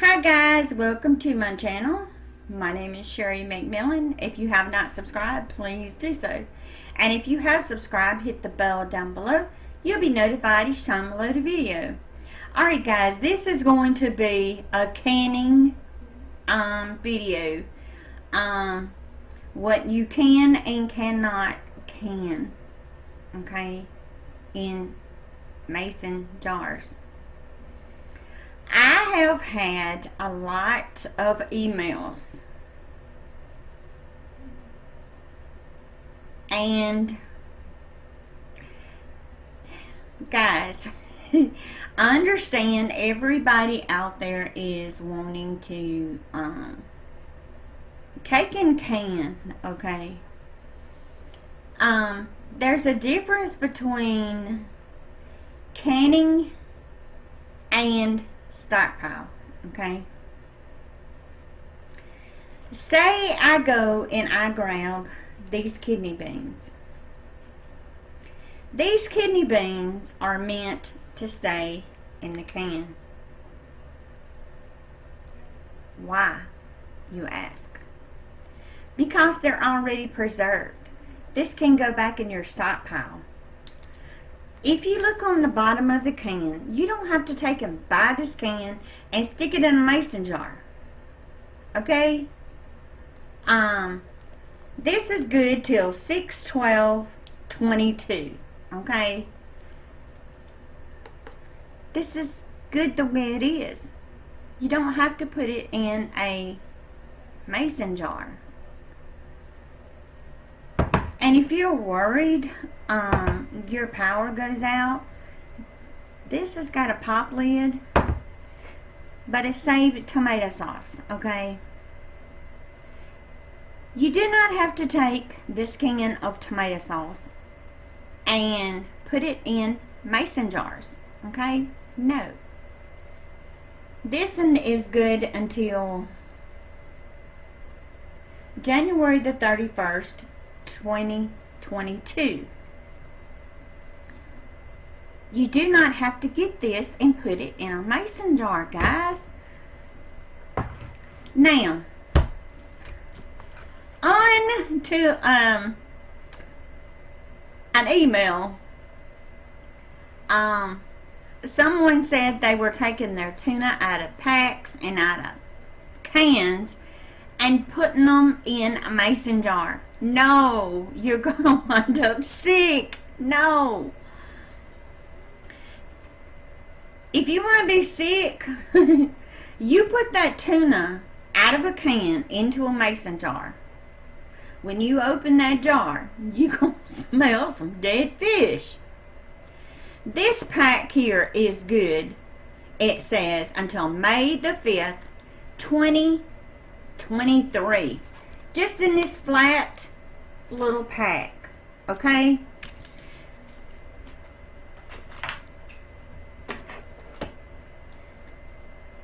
Hi guys, welcome to my channel. My name is Sherry McMillan. If you have not subscribed, please do so. And if you have subscribed, hit the bell down below. You'll be notified each time I load a video. Alright guys, this is going to be a canning video. What you can and cannot can, okay, in mason jars. I have had a lot of emails, and guys, I understand everybody out there is wanting to take and can, okay? There's a difference between canning and stockpile, okay? Say I go and I grab these kidney beans. These kidney beans are meant to stay in the can. Why, you ask? Because they're already preserved. This can go back in your stockpile. If you look on the bottom of the can, you don't have to take and buy this can and stick it in a mason jar. Okay? This is good till 6/12/22. Okay? This is good the way it is. You don't have to put it in a mason jar. And if you're worried your power goes out, this has got a pop lid, but it's saved tomato sauce, okay? You do not have to take this can of tomato sauce and put it in mason jars, okay? No. This one is good until January the 31st, 2022. You do not have to get this and put it in a mason jar, guys. Now, on to an email. Someone said they were taking their tuna out of packs and out of cans and putting them in a mason jar. No, you're gonna wind up sick. No. If you want to be sick, you put that tuna out of a can into a mason jar. When you open that jar, you're going to smell some dead fish. This pack here is good. It says until May the 5th, 2023. Just in this flat little pack, okay?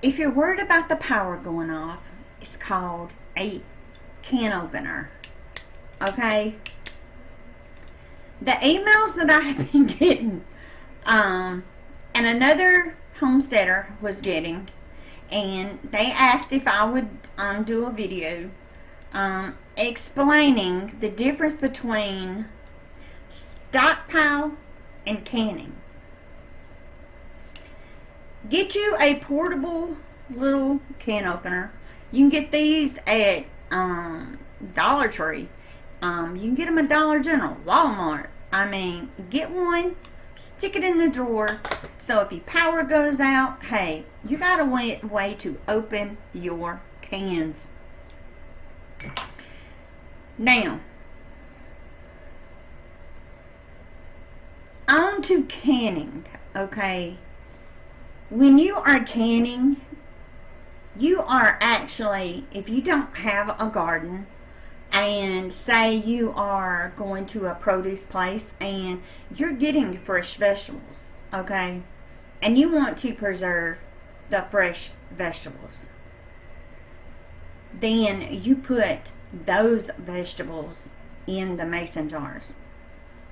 If you're worried about the power going off, it's called a can opener, okay? The emails that I have been getting, and another homesteader was getting, and they asked if I would do a video explaining the difference between stockpile and canning. Get you a portable little can opener. You can get these at Dollar Tree. You can get them at Dollar General, Walmart. I mean, get one, stick it in the drawer, so if your power goes out, hey, you got a way to open your cans. Now, on to canning, okay? When you are canning, you are actually, if you don't have a garden, and say you are going to a produce place and you're getting fresh vegetables, okay? And you want to preserve the fresh vegetables. Then you put those vegetables in the mason jars.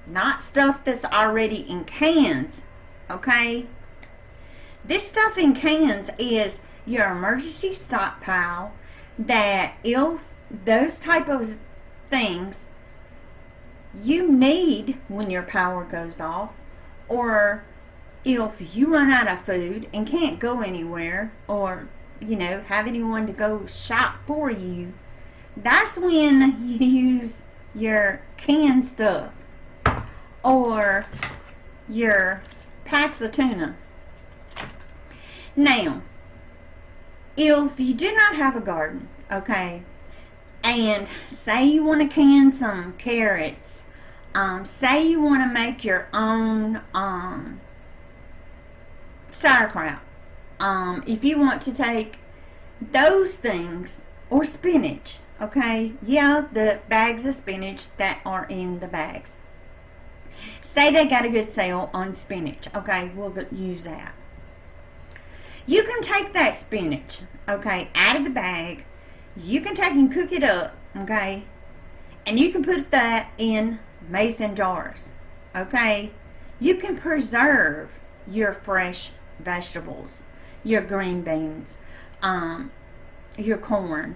Not stuff that's already in cans, okay? This stuff in cans is your emergency stockpile, that if those type of things you need when your power goes off, or if you run out of food and can't go anywhere, or have anyone to go shop for you, that's when you use your canned stuff or your packs of tuna. Now, if you do not have a garden, okay, and say you want to can some carrots, say you want to make your own sauerkraut, if you want to take those things, or spinach, okay, yeah, the bags of spinach that are in the bags, say they got a good sale on spinach, okay, we'll use that. You can take that spinach, okay, out of the bag. You can take and cook it up, okay, and you can put that in mason jars, okay. You can preserve your fresh vegetables, your green beans, your corn.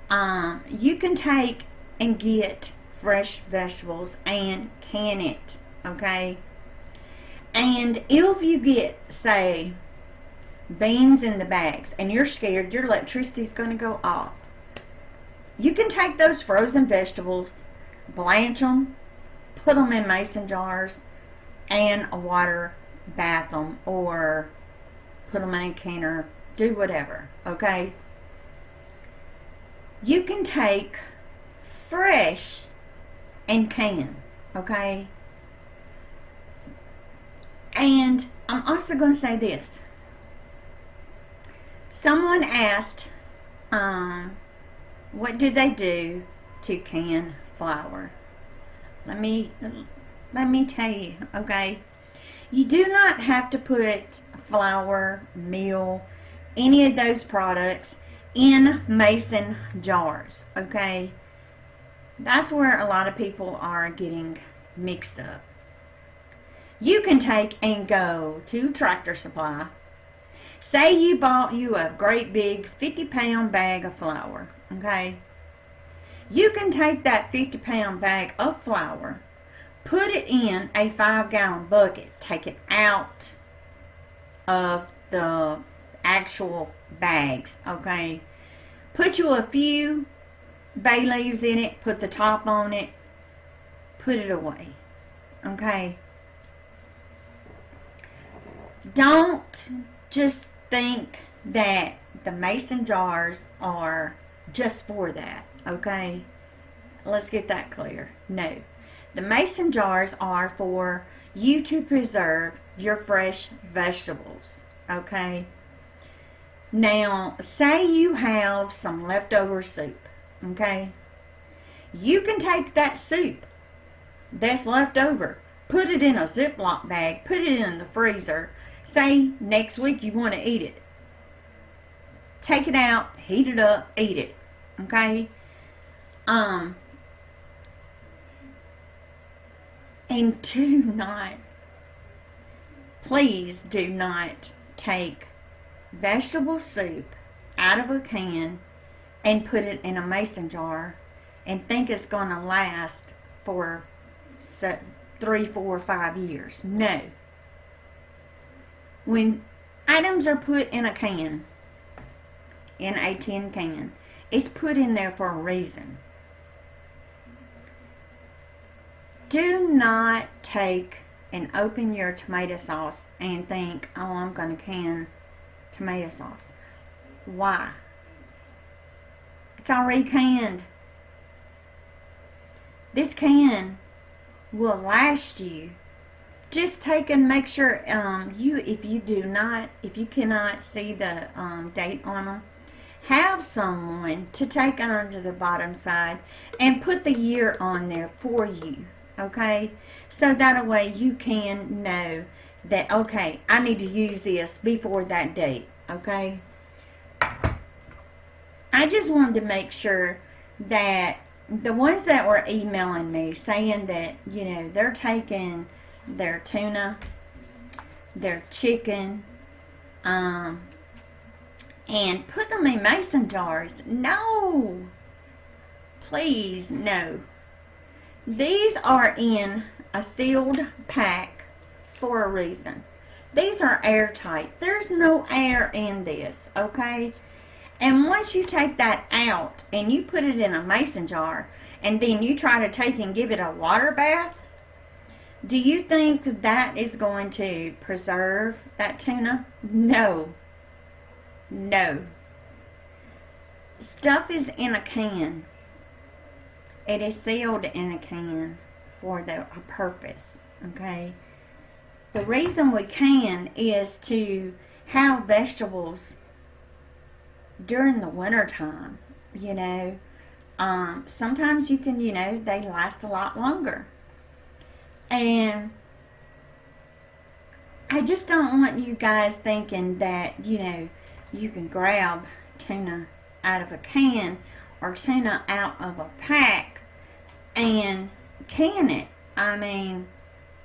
You can take and get fresh vegetables and can it, okay. And if you get, say, beans in the bags and you're scared your electricity's going to go off, you can take those frozen vegetables, blanch them, put them in mason jars, and water bath them, or put them in a canner, do whatever, okay. You can take fresh and can, okay. And I'm also going to say this. Someone asked, what do they do to can flour? Let me tell you, okay. You do not have to put flour, meal, any of those products in mason jars, okay. That's where a lot of people are getting mixed up. You can take and go to Tractor Supply. Say you bought you a great big 50-pound bag of flour, okay. You can take that 50-pound bag of flour, put it in a 5-gallon bucket, take it out of the actual bags, okay. Put you a few bay leaves in it, put the top on it, put it away, okay. Don't just think that the mason jars are just for that, okay. Let's get that clear. No, the mason jars are for you to preserve your fresh vegetables, okay. Now, say you have some leftover soup, okay. You can take that soup that's left over, put it in a Ziploc bag, put it in the freezer. Say next week you want to eat it. Take it out, heat it up, eat it, okay. And please do not take vegetable soup out of a can and put it in a mason jar and think it's going to last for 3, 4, 5 years. No. When items are put in a can, in a tin can, it's put in there for a reason. Do not take and open your tomato sauce and think, oh, I'm going to can tomato sauce. Why? It's already canned. This can will last you. Just take and make sure if you cannot see the date on them, have someone to take it onto the bottom side and put the year on there for you, okay? So that way you can know that, okay, I need to use this before that date, okay? I just wanted to make sure that the ones that were emailing me saying that, they're taking their tuna, their chicken, and put them in mason jars. No, please, no. These are in a sealed pack for a reason. These are airtight. There's no air in this, okay? And once you take that out and you put it in a mason jar and then you try to take and give it a water bath, do you think that is going to preserve that tuna? No. No. Stuff is in a can. It is sealed in a can for a purpose, okay? The reason we can is to have vegetables during the winter time, you know. Sometimes you can, you know, they last a lot longer. And I just don't want you guys thinking that, you know, you can grab tuna out of a can or tuna out of a pack and can it. I mean,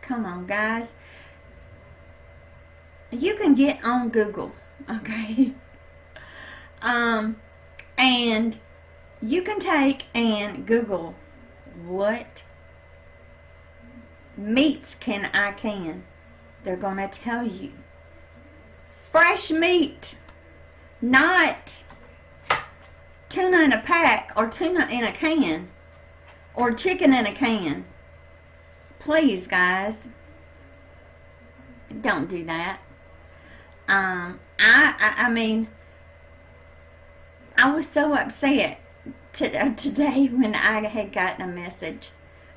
come on, guys. You can get on Google, okay? And you can take and Google what meats can I can. They're going to tell you. Fresh meat, not tuna in a pack or tuna in a can or chicken in a can. Please, guys, don't do that. I mean, I was so upset today when I had gotten a message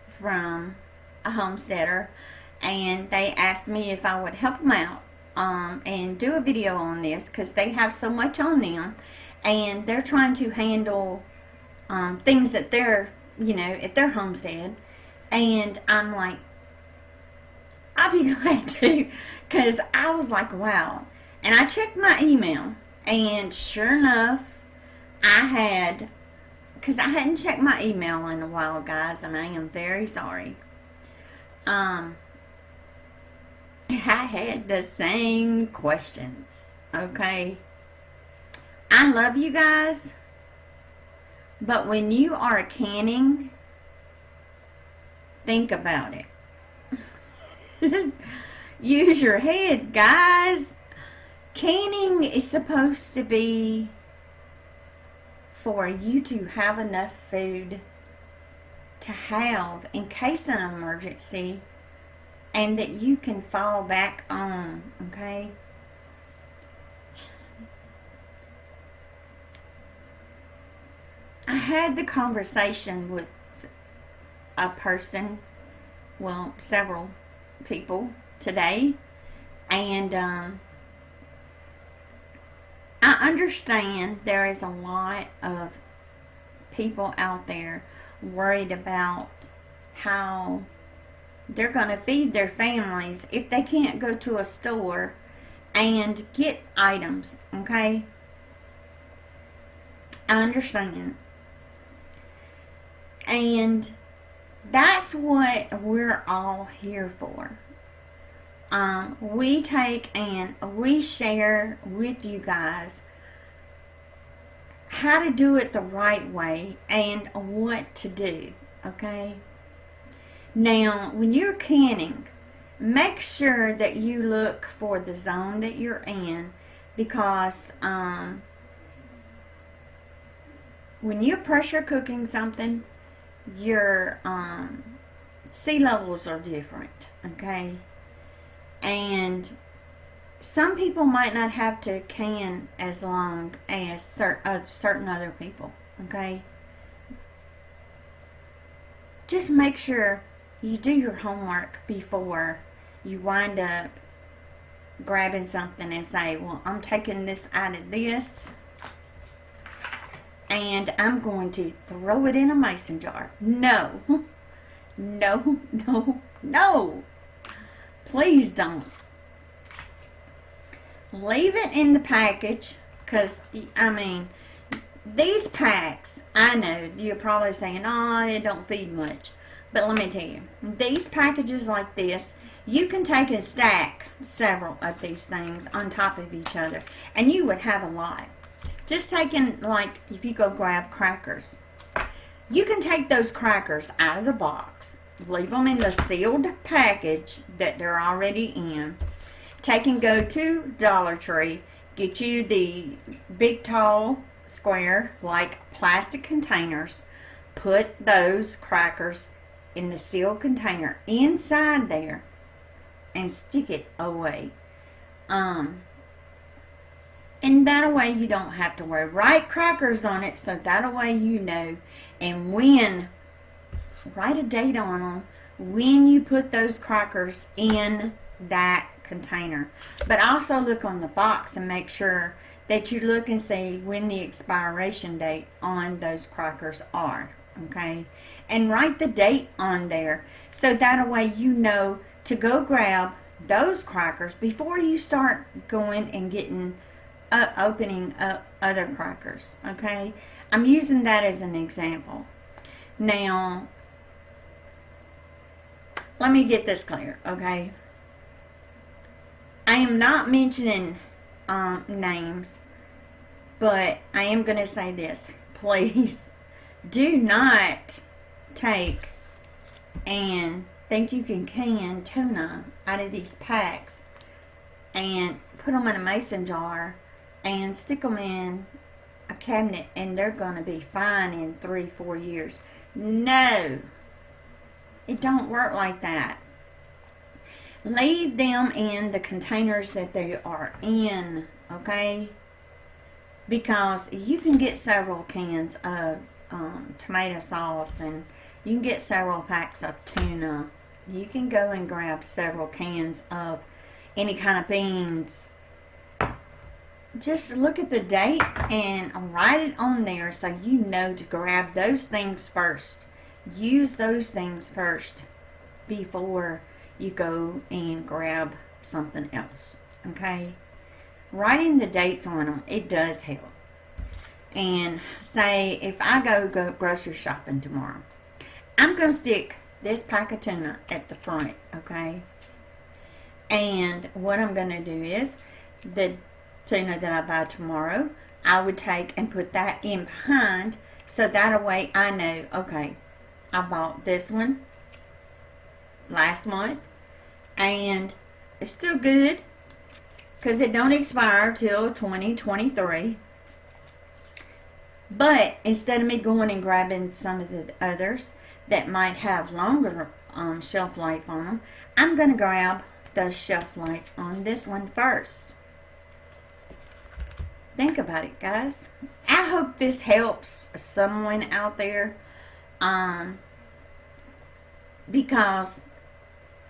from a homesteader, and they asked me if I would help them out and do a video on this because they have so much on them, and they're trying to handle things that they're, you know, at their homestead. And I'm like, I'll be glad to, because I was like, wow. And I checked my email, and sure enough, I had, because I hadn't checked my email in a while, guys, and I am very sorry. I had the same questions, okay? I love you guys, but when you are canning, think about it. Use your head, guys. Canning is supposed to be for you to have enough food to have in case of an emergency and that you can fall back on, okay? I had the conversation with a person, well, several people today, and I understand there is a lot of people out there worried about how they're going to feed their families if they can't go to a store and get items, okay? I understand. And that's what we're all here for. We take and we share with you guys how to do it the right way and what to do, okay? Now, when you're canning, make sure that you look for the zone that you're in, because when you're pressure cooking something, your sea levels are different, okay? And some people might not have to can as long as certain other people, okay? Just make sure you do your homework before you wind up grabbing something and say, well, I'm taking this out of this and I'm going to throw it in a mason jar. No. No, no, no. Please don't. Leave it in the package, because, I mean, these packs, I know you're probably saying, oh, it don't feed much. But let me tell you, these packages like this, you can take and stack several of these things on top of each other, and you would have a lot. Just taking, like, if you go grab crackers, you can take those crackers out of the box, leave them in the sealed package that they're already in. Take and go to Dollar Tree, get you the big tall square like plastic containers, put those crackers in the sealed container inside there and stick it away. And that way you don't have to worry. Write crackers on it so that way you know. And write a date on them when you put those crackers in that container. But also look on the box and make sure that you look and see when the expiration date on those crackers are. Okay? And write the date on there so that way you know to go grab those crackers before you start going and getting opening up other crackers. Okay, I'm using that as an example. Now let me get this clear. Okay, I am not mentioning names, but I am going to say this. Please do not take and think you can tuna out of these packs and put them in a mason jar and stick them in a cabinet and they're going to be fine in 3-4 years. No, it don't work like that. Leave them in the containers that they are in, okay? Because you can get several cans of tomato sauce, and you can get several packs of tuna. You can go and grab several cans of any kind of beans. Just look at the date and write it on there so you know to grab those things first. Use those things first before you go and grab something else. Okay? Writing the dates on them, it does help. And say if I go grocery shopping tomorrow, I'm going to stick this pack of tuna at the front, okay? And what I'm going to do is the tuna that I buy tomorrow, I would take and put that in behind so that way I know, okay, I bought this one last month and it's still good because it don't expire till 2023. But instead of me going and grabbing some of the others that might have longer shelf life on them, I'm going to grab the shelf life on this one first. Think about it, guys. I hope this helps someone out there, because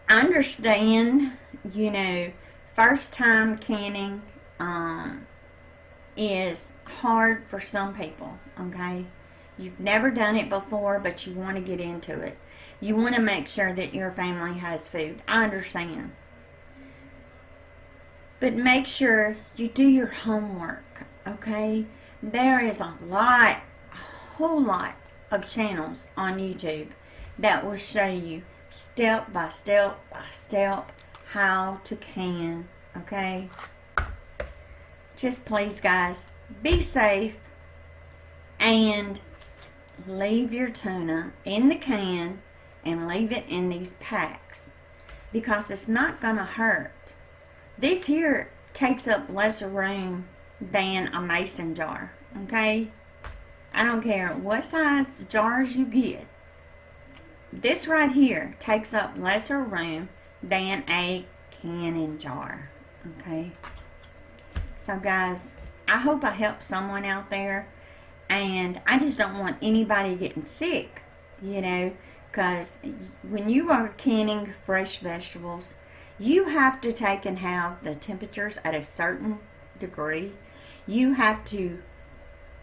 I understand, you know, first time canning is hard for some people, okay? You've never done it before, but you want to get into it. You want to make sure that your family has food. I understand. But make sure you do your homework, okay? There is a whole lot of channels on YouTube that will show you step by step how to can, okay? Just please, guys, be safe and leave your tuna in the can and leave it in these packs because it's not going to hurt. This here takes up lesser room than a mason jar, okay? I don't care what size jars you get. This right here takes up lesser room than a canning jar, okay? So guys, I hope I helped someone out there, and I just don't want anybody getting sick, you know, because when you are canning fresh vegetables, you have to take and have the temperatures at a certain degree. You have to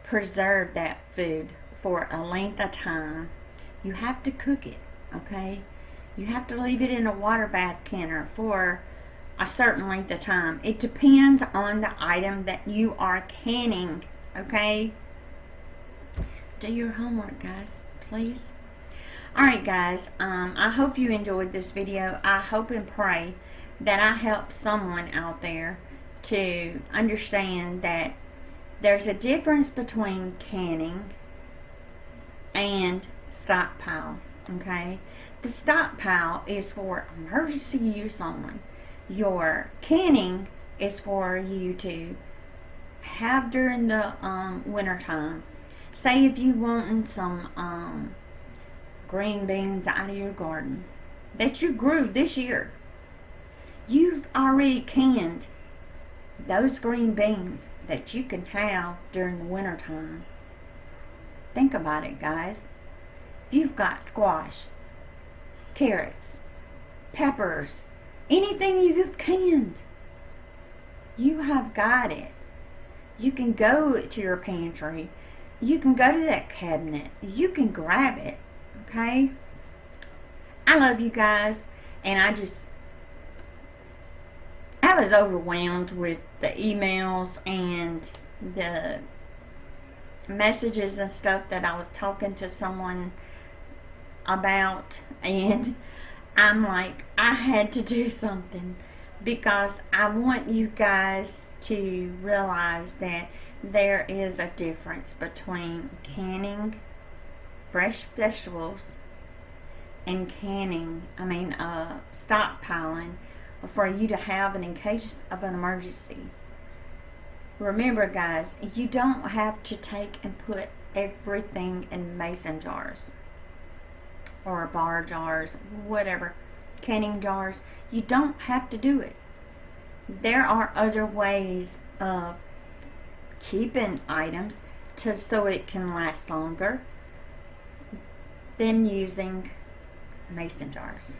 preserve that food for a length of time. You have to cook it, okay? You have to leave it in a water bath canner for a certain length of time. It depends on the item that you are canning, okay? Do your homework, guys, please. Alright, guys, I hope you enjoyed this video. I hope and pray that I help someone out there to understand that There's a difference between canning and stockpile, okay? The stockpile is for emergency use only. Your canning is for you to have during the winter time. Say if you wanting some green beans out of your garden that you grew this year, you've already canned those green beans that you can have during the winter time. Think about it, guys. If you've got squash, carrots, peppers, anything you've canned, you have got it. You can go to your pantry. You can go to that cabinet. You can grab it. Okay? I love you guys. And I was overwhelmed with the emails and the messages and stuff that I was talking to someone about. And I'm like, I had to do something, because I want you guys to realize that there is a difference between canning fresh vegetables and stockpiling for you to have in case of an emergency. Remember, guys, you don't have to take and put everything in mason jars or bar jars, whatever, canning jars. You don't have to do it. There are other ways of keeping items so it can last longer than using mason jars.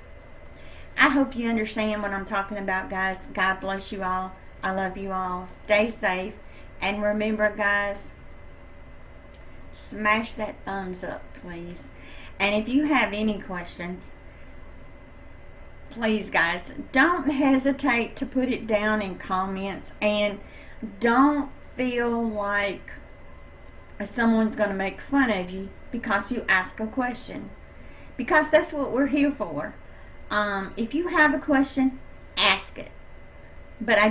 I hope you understand what I'm talking about, guys. God bless you all. I love you all. Stay safe. And remember, guys, smash that thumbs up, please. And if you have any questions, please, guys, don't hesitate to put it down in comments. And don't feel like someone's going to make fun of you because you ask a question. Because that's what we're here for. If you have a question, ask it. But I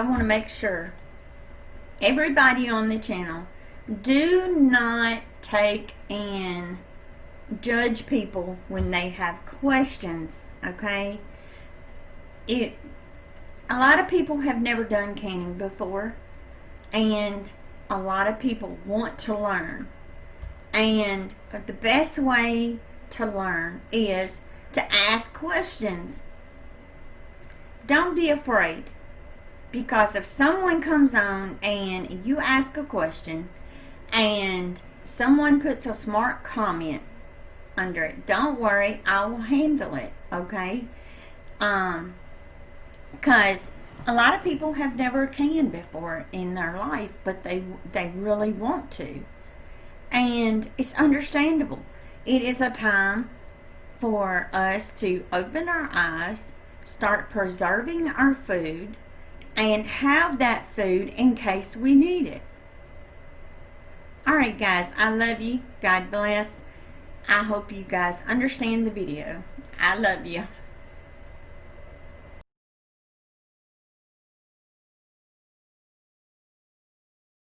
want to make sure everybody on the channel, do not take and judge people when they have questions, okay? A lot of people have never done canning before, and a lot of people want to learn. And the best way to learn is to ask questions. Don't be afraid, because if someone comes on and you ask a question and someone puts a smart comment under it, don't worry, I will handle it, okay? Because a lot of people have never canned before in their life, but they really want to. And it's understandable. It is a time for us to open our eyes, start preserving our food, and have that food in case we need it. Alright, guys, I love you. God bless. I hope you guys understand the video. I love you.